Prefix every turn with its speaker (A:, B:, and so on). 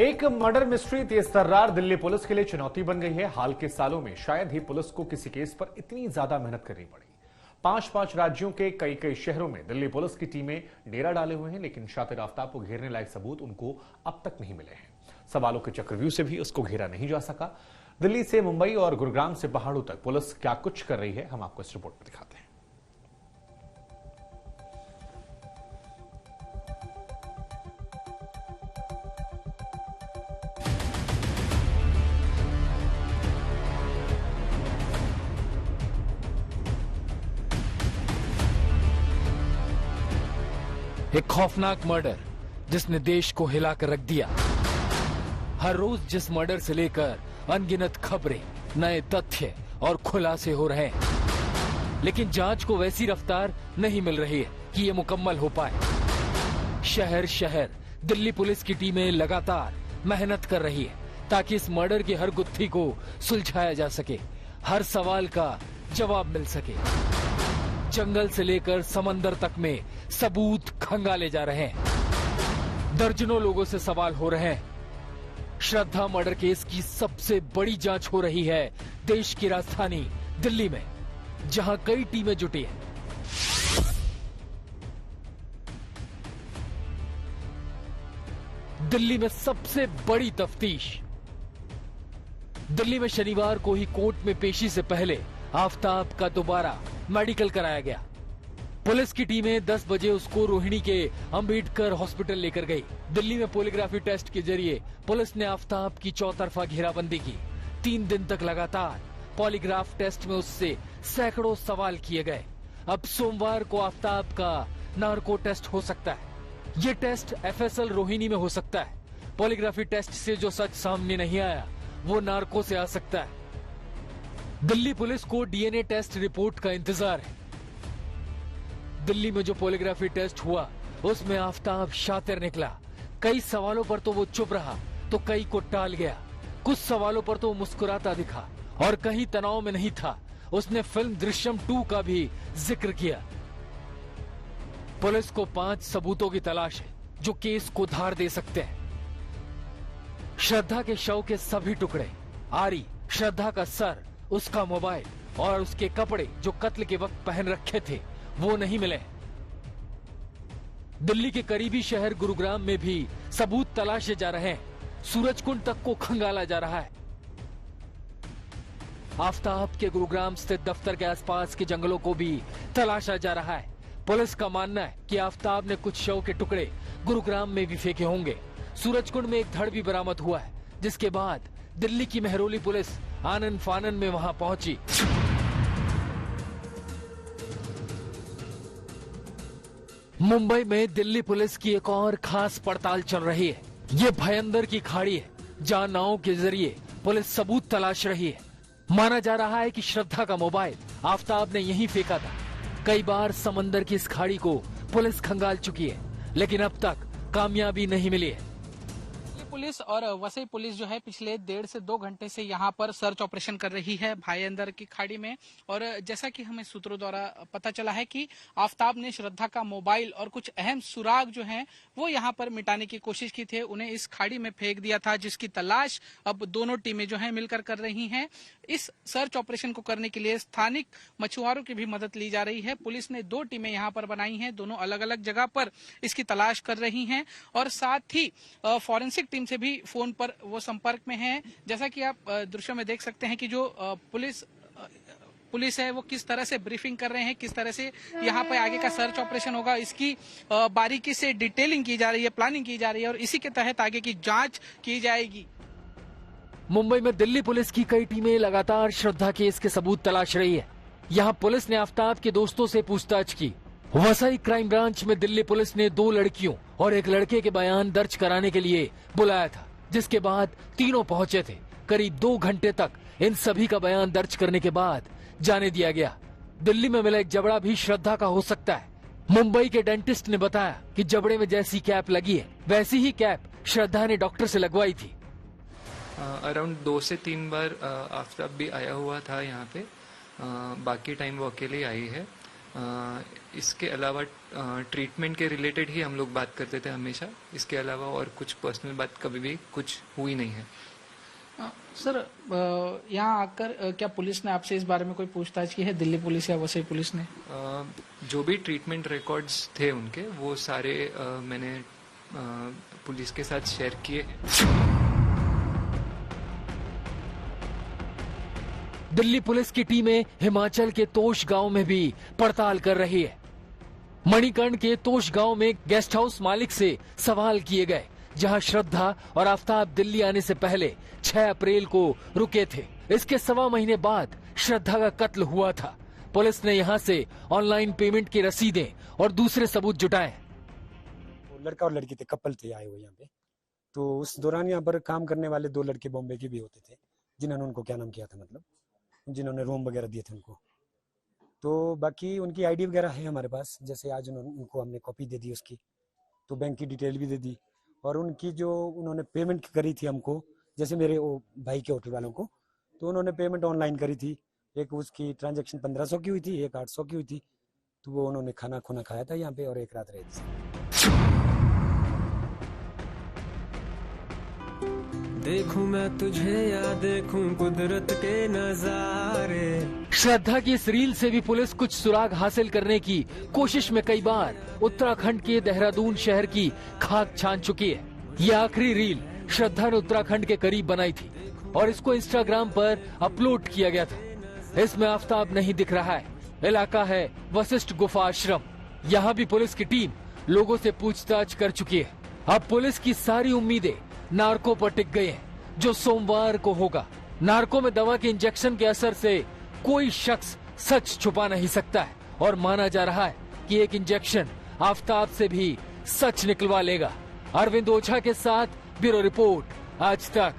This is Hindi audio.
A: एक मर्डर मिस्ट्री तेज तर्रार दिल्ली पुलिस के लिए चुनौती बन गई है। हाल के सालों में शायद ही पुलिस को किसी केस पर इतनी ज्यादा मेहनत करनी पड़ी। 5-5 राज्यों के कई कई शहरों में दिल्ली पुलिस की टीमें डेरा डाले हुए हैं, लेकिन शातिर आफ्ताब को घेरने लायक सबूत उनको अब तक नहीं मिले हैं। सवालों के चक्रव्यूह से भी उसको घेरा नहीं जा सका। दिल्ली से मुंबई और गुरुग्राम से पहाड़ों तक पुलिस क्या कुछ कर रही है, हम आपको इस रिपोर्ट में दिखाते हैं।
B: एक खौफनाक मर्डर जिसने देश को हिलाकर रख दिया। हर रोज जिस मर्डर से लेकर अनगिनत खबरें, नए तथ्य और खुलासे हो रहे हैं, लेकिन जांच को वैसी रफ्तार नहीं मिल रही है कि ये मुकम्मल हो पाए। शहर शहर दिल्ली पुलिस की टीमें लगातार मेहनत कर रही है ताकि इस मर्डर की हर गुत्थी को सुलझाया जा सके, हर सवाल का जवाब मिल सके। जंगल से लेकर समंदर तक में सबूत खंगाले जा रहे हैं। दर्जनों लोगों से सवाल हो रहे हैं। श्रद्धा मर्डर केस की सबसे बड़ी जांच हो रही है देश की राजधानी दिल्ली में, जहां कई टीमें जुटी हैं। दिल्ली में सबसे बड़ी तफ्तीश। दिल्ली में शनिवार को ही कोर्ट में पेशी से पहले आफ्ताब का दोबारा मेडिकल कराया गया। पुलिस की टीमें 10 बजे उसको रोहिणी के अंबेडकर हॉस्पिटल लेकर गई। दिल्ली में पॉलीग्राफी टेस्ट के जरिए पुलिस ने आफ्ताब की चौतरफा घेराबंदी की। 3 दिन तक लगातार पॉलीग्राफ टेस्ट में उससे सैकड़ों सवाल किए गए। अब सोमवार को आफ्ताब का नार्को टेस्ट हो सकता है। ये टेस्ट FSL रोहिणी में हो सकता है। पॉलीग्राफी टेस्ट से जो सच सामने नहीं आया वो नार्को से आ सकता है। दिल्ली पुलिस को DNA टेस्ट रिपोर्ट का इंतजार है। दिल्ली में जो पॉलीग्राफी टेस्ट हुआ उसमें आफ्ताब शातिर निकला। कई सवालों पर तो वो चुप रहा तो कई को टाल गया। कुछ सवालों पर तो वो मुस्कुराता दिखा और कहीं तनाव में नहीं था। उसने फिल्म दृश्यम 2 का भी जिक्र किया। पुलिस को 5 सबूतों की तलाश है जो केस को धार दे सकते हैं। श्रद्धा के शव के सभी टुकड़े, आरी, श्रद्धा का सर, उसका मोबाइल और उसके कपड़े जो कत्ल के वक्त पहन रखे थे वो नहीं मिले। दिल्ली के करीबी शहर गुरुग्राम में भी सबूत तलाशे जा रहे हैं। सूरजकुंड तक को खंगाला जा रहा है। आफ्ताब के गुरुग्राम स्थित दफ्तर के आसपास के जंगलों को भी तलाशा जा रहा है। पुलिस का मानना है कि आफ्ताब ने कुछ शव के टुकड़े गुरुग्राम में भी फेंके होंगे। सूरजकुंड में एक धड़ भी बरामद हुआ है, जिसके बाद दिल्ली की मेहरौली पुलिस आनन फानन में वहां पहुंची। मुंबई में दिल्ली पुलिस की एक और खास पड़ताल चल रही है। ये भयंदर की खाड़ी है जहां नावों के जरिए पुलिस सबूत तलाश रही है। माना जा रहा है कि श्रद्धा का मोबाइल आफ्ताब ने यहीं फेंका था। कई बार समंदर की इस खाड़ी को पुलिस खंगाल चुकी है, लेकिन अब तक कामयाबी नहीं मिली है।
C: पुलिस और वसई पुलिस जो है पिछले 1.5 से 2 घंटे से यहाँ पर सर्च ऑपरेशन कर रही है भाईंदर की खाड़ी में। और जैसा कि हमें सूत्रों द्वारा पता चला है कि आफ्ताब ने श्रद्धा का मोबाइल और कुछ अहम सुराग जो हैं वो यहाँ पर मिटाने की कोशिश की थी, उन्हें इस खाड़ी में फेंक दिया था, जिसकी तलाश अब दोनों टीमें जो है मिलकर कर रही हैं। इस सर्च ऑपरेशन को करने के लिए स्थानिक मछुआरों की भी मदद ली जा रही है। पुलिस ने 2 टीमें यहाँ पर बनाई हैं, दोनों अलग अलग जगह पर इसकी तलाश कर रही हैं और साथ ही फॉरेंसिक टीम से भी फोन पर वो संपर्क में है। जैसा कि आप दृश्य में देख सकते हैं कि जो पुलिस है वो किस तरह से ब्रीफिंग कर रहे हैं, किस तरह से यहाँ पे आगे का सर्च ऑपरेशन होगा, इसकी बारीकी से डिटेलिंग की जा रही है, प्लानिंग की जा रही है और इसी के तहत आगे की जांच की जाएगी।
B: मुंबई में दिल्ली पुलिस की कई टीमें लगातार श्रद्धा केस के सबूत तलाश रही है। यहाँ पुलिस ने आफ्ताब के दोस्तों से पूछताछ की। वसई क्राइम ब्रांच में दिल्ली पुलिस ने 2 लड़कियों और एक लड़के के बयान दर्ज कराने के लिए बुलाया था, जिसके बाद तीनों पहुंचे थे। करीब 2 घंटे तक इन सभी का बयान दर्ज करने के बाद जाने दिया गया। दिल्ली में मिला एक जबड़ा भी श्रद्धा का हो सकता है। मुंबई के डेंटिस्ट ने बताया कि जबड़े में जैसी कैप लगी है वैसी ही कैप श्रद्धा ने डॉक्टर से लगवाई थी।
D: अराउंड 2 से 3 बार आफ्ताब भी आया हुआ था यहाँ पे। बाकी टाइम वो अकेले आई है। इसके अलावा ट्रीटमेंट के रिलेटेड ही हम लोग बात करते थे हमेशा। इसके अलावा और कुछ पर्सनल बात कभी भी कुछ हुई नहीं है।
C: सर, यहाँ आकर क्या पुलिस ने आपसे इस बारे में कोई पूछताछ की है, दिल्ली पुलिस या वसई पुलिस ने?
D: जो भी ट्रीटमेंट रिकॉर्ड्स थे उनके, वो सारे मैंने पुलिस के साथ शेयर किए।
B: दिल्ली पुलिस की टीमें हिमाचल के तोश गांव में भी पड़ताल कर रही है। मणिकर्ण के तोश गांव में गेस्ट हाउस मालिक से सवाल किए गए, जहां श्रद्धा और आफ्ताब दिल्ली आने से पहले 6 अप्रैल को रुके थे। इसके 1.25 महीने बाद श्रद्धा का कत्ल हुआ था। पुलिस ने यहां से ऑनलाइन पेमेंट की रसीदें और दूसरे सबूत जुटाए।
E: लड़का और लड़की थे, कपल थे आए हुए यहाँ पे। तो उस दौरान यहाँ पर काम करने वाले 2 लड़के बॉम्बे के भी होते थे, जिन्होंने उनको क्या नाम किया था, मतलब जिन्होंने रूम वगैरह दिए थे उनको। तो बाकी उनकी आईडी वगैरह है हमारे पास। जैसे आज उनको हमने कॉपी दे दी उसकी, तो बैंक की डिटेल भी दे दी। और उनकी जो उन्होंने पेमेंट करी थी हमको, जैसे मेरे वो भाई के होटल वालों को, तो उन्होंने पेमेंट ऑनलाइन करी थी। एक उसकी ट्रांजैक्शन 1500 की हुई थी, एक 800 की हुई थी। तो वो उन्होंने खाना खुना खाया था यहाँ पे और एक रात रही थी।
F: देखूं मैं तुझे या देखूं कुदरत के नजारे।
B: श्रद्धा की इस रील से भी पुलिस कुछ सुराग हासिल करने की कोशिश में कई बार उत्तराखंड के देहरादून शहर की खाक छान चुकी है। ये आखिरी रील श्रद्धा ने उत्तराखंड के करीब बनाई थी और इसको इंस्टाग्राम पर अपलोड किया गया था। इसमें आफ्ताब नहीं दिख रहा है। इलाका है वशिष्ठ गुफा आश्रम। यहाँ भी पुलिस की टीम लोगों से पूछताछ कर चुकी है। अब पुलिस की सारी उम्मीदें नार्को पर टिक गई हैं, जो सोमवार को होगा। नार्को में दवा के इंजेक्शन के असर से कोई शख्स सच छुपा नहीं सकता है और माना जा रहा है कि एक इंजेक्शन आफ्ताब से भी सच निकलवा लेगा। अरविंद ओझा के साथ ब्यूरो रिपोर्ट, आज तक।